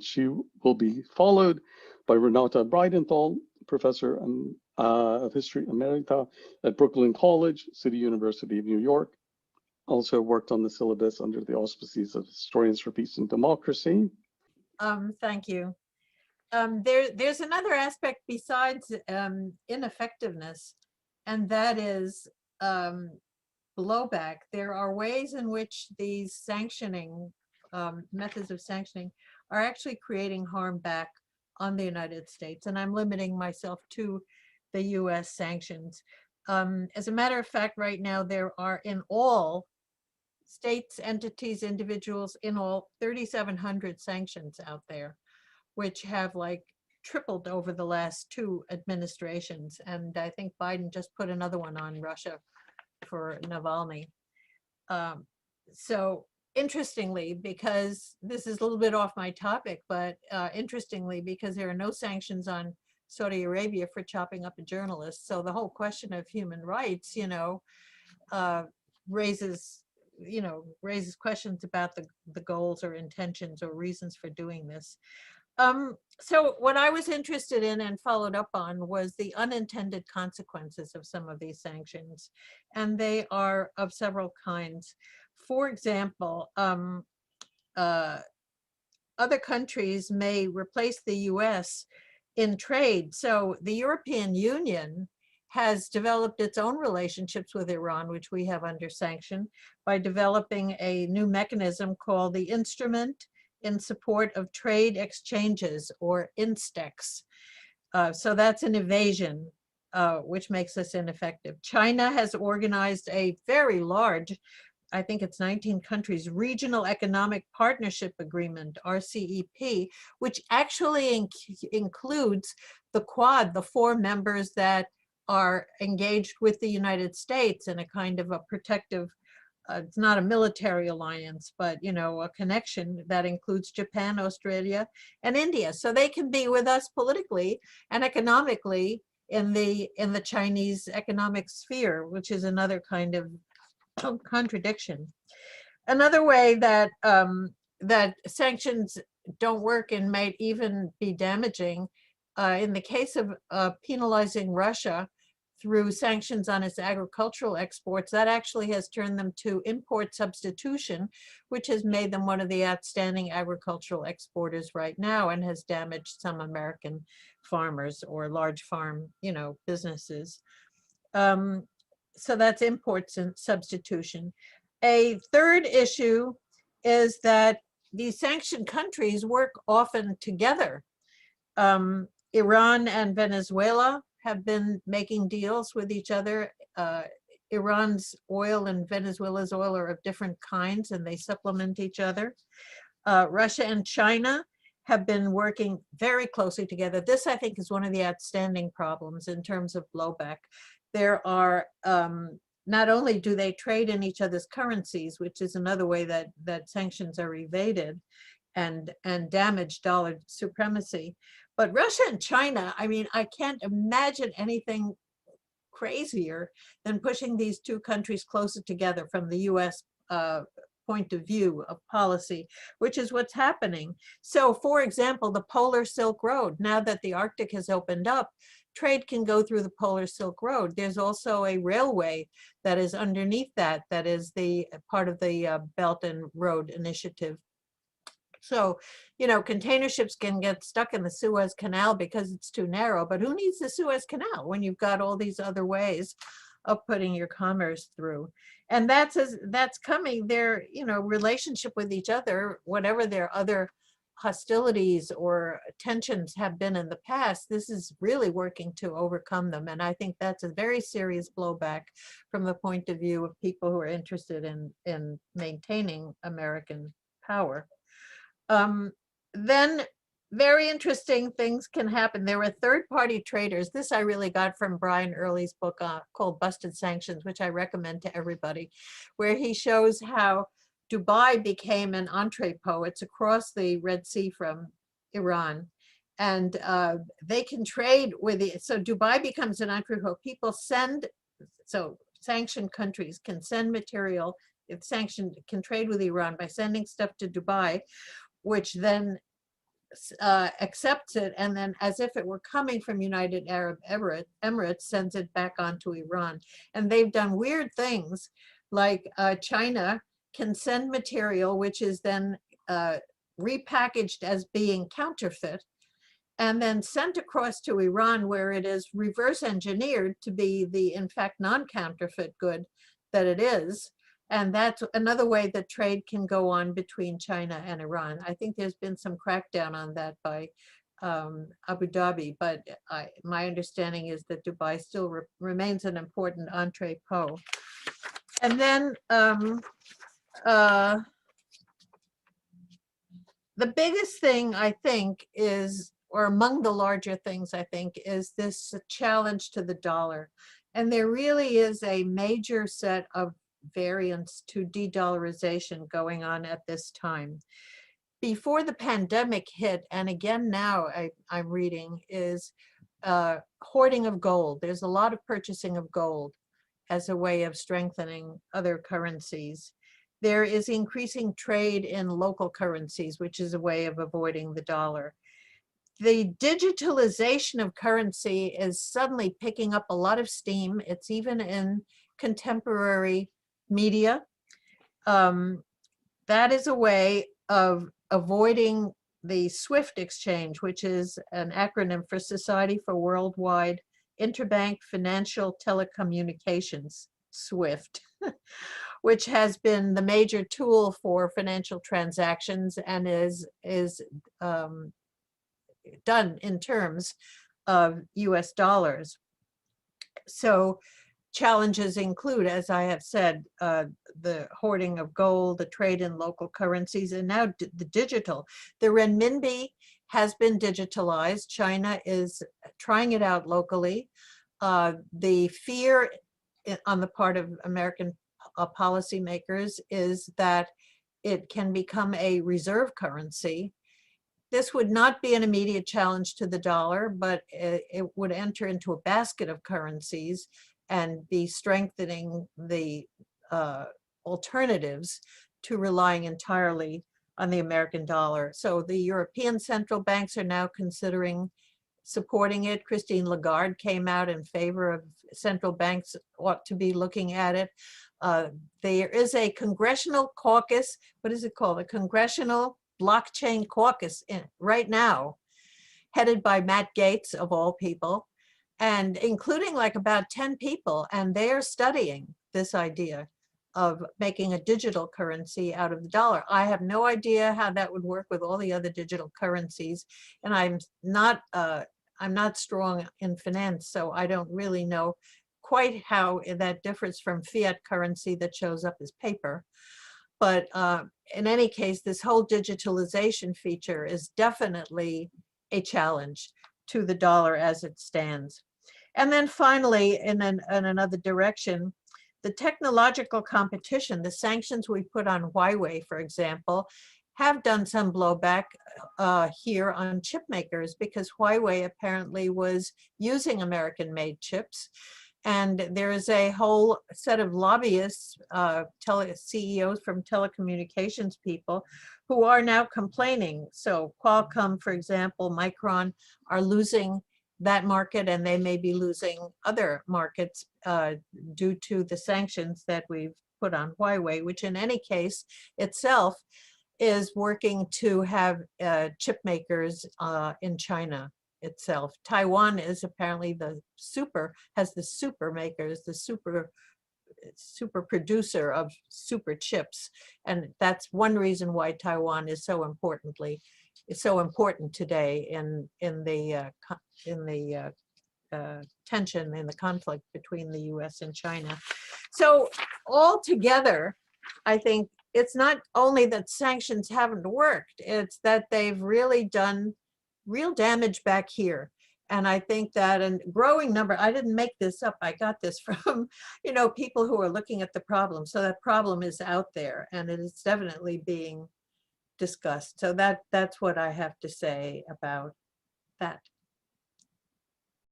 and she will be followed by Renate Bridenthal, professor of history emerita at Brooklyn College, City University of New York. Also worked on the syllabus under the auspices of Historians for Peace and Democracy. Thank you. There's another aspect besides ineffectiveness, and that is blowback. There are ways in which these sanctioning methods of sanctioning are actually creating harm back on the United States, and I'm limiting myself to the US sanctions. As a matter of fact, right now there are in all states, entities, individuals, in all 3,700 sanctions out there, which have like tripled over the last 2 administrations. And I think Biden just put another one on Russia for Navalny. So interestingly, because this is a little bit off my topic, but interestingly, because there are no sanctions on Saudi Arabia for chopping up a journalist. So the whole question of human rights, raises questions about the goals or intentions or reasons for doing this. So what I was interested in and followed up on was the unintended consequences of some of these sanctions, and they are of several kinds. For example, other countries may replace the US in trade. So the European Union has developed its own relationships with Iran, which we have under sanction, by developing a new mechanism called the Instrument in Support of Trade Exchanges, or INSTEX. So that's an evasion, which makes us ineffective. China has organized a very large, I think it's 19 countries, Regional Economic Partnership Agreement, RCEP, which actually includes the Quad, the 4 members that are engaged with the United States in a kind of a protective, it's not a military alliance, but a connection that includes Japan, Australia, and India. So they can be with us politically and economically in the Chinese economic sphere, which is another kind of contradiction. Another way that that sanctions don't work and might even be damaging, in the case of penalizing Russia through sanctions on its agricultural exports, that actually has turned them to import substitution, which has made them one of the outstanding agricultural exporters right now and has damaged some American farmers or large farm, businesses. So that's imports and substitution. A third issue is that these sanctioned countries work often together. Iran and Venezuela have been making deals with each other. Iran's oil and Venezuela's oil are of different kinds, and they supplement each other. Russia and China have been working very closely together. This, I think, is one of the outstanding problems in terms of blowback. There are, not only do they trade in each other's currencies, which is another way that sanctions are evaded and damage dollar supremacy, but Russia and China, I can't imagine anything crazier than pushing these 2 countries closer together from the US point of view of policy, which is what's happening. So, for example, the Polar Silk Road, now that the Arctic has opened up, trade can go through the Polar Silk Road. There's also a railway that is underneath that is the part of the Belt and Road Initiative. So, container ships can get stuck in the Suez Canal because it's too narrow, but who needs the Suez Canal when you've got all these other ways of putting your commerce through? And that's coming. Their, relationship with each other, whatever their other hostilities or tensions have been in the past, this is really working to overcome them. And I think that's a very serious blowback from the point of view of people who are interested in maintaining American power. Then very interesting things can happen. There were third-party traders. This I really got from Brian Early's book called Busted Sanctions, which I recommend to everybody, where he shows how Dubai became an entrepot. It's across the Red Sea from Iran. And they can trade with it. So Dubai becomes an entrepot. People sanctioned countries can send material, if sanctioned, can trade with Iran by sending stuff to Dubai, which then accepts it, and then as if it were coming from United Arab Emirates, sends it back onto Iran. And they've done weird things, like China can send material which is then repackaged as being counterfeit and then sent across to Iran, where it is reverse engineered to be the, in fact, non-counterfeit good that it is. And that's another way that trade can go on between China and Iran. I think there's been some crackdown on that by Abu Dhabi, but my understanding is that Dubai still remains an important entrepot. And then the biggest thing, I think, is, or among the larger things, I think, is this challenge to the dollar. And there really is a major set of variants to de-dollarization going on at this time. Before the pandemic hit, and again now I'm reading, is hoarding of gold. There's a lot of purchasing of gold as a way of strengthening other currencies. There is increasing trade in local currencies, which is a way of avoiding the dollar. The digitalization of currency is suddenly picking up a lot of steam. It's even in contemporary media. That is a way of avoiding the SWIFT exchange, which is an acronym for Society for Worldwide Interbank Financial Telecommunications, SWIFT, which has been the major tool for financial transactions and is done in terms of US dollars. So challenges include, as I have said, the hoarding of gold, the trade in local currencies, and now the digital. The renminbi has been digitalized. China is trying it out locally. The fear on the part of American policymakers is that it can become a reserve currency. This would not be an immediate challenge to the dollar, but it would enter into a basket of currencies and be strengthening the alternatives to relying entirely on the American dollar. So the European central banks are now considering supporting it. Christine Lagarde came out in favor of central banks ought to be looking at it. There is a congressional caucus, what is it called? A congressional blockchain caucus right now, headed by Matt Gaetz of all people, and including like about 10 people, and they're studying this idea of making a digital currency out of the dollar. I have no idea how that would work with all the other digital currencies, and I'm not strong in finance, so I don't really know quite how that differs from fiat currency that shows up as paper. But in any case, this whole digitalization feature is definitely a challenge to the dollar as it stands. And then finally, in another direction, the technological competition, the sanctions we put on Huawei, for example, have done some blowback here on chip makers, because Huawei apparently was using American-made chips. And there is a whole set of lobbyists, CEOs from telecommunications people, who are now complaining. So Qualcomm, for example, Micron are losing that market, and they may be losing other markets due to the sanctions that we've put on Huawei, which in any case itself is working to have chip makers in China itself. Taiwan is apparently has the super makers, the super producer of super chips, and that's one reason why Taiwan is so important today in the tension in the conflict between the U.S. and China. So altogether, I think it's not only that sanctions haven't worked, it's that they've really done real damage back here. And I think that a growing number, I didn't make this up, I got this from, people who are looking at the problem. So that problem is out there, and it is definitely being discussed. So that's what I have to say about that.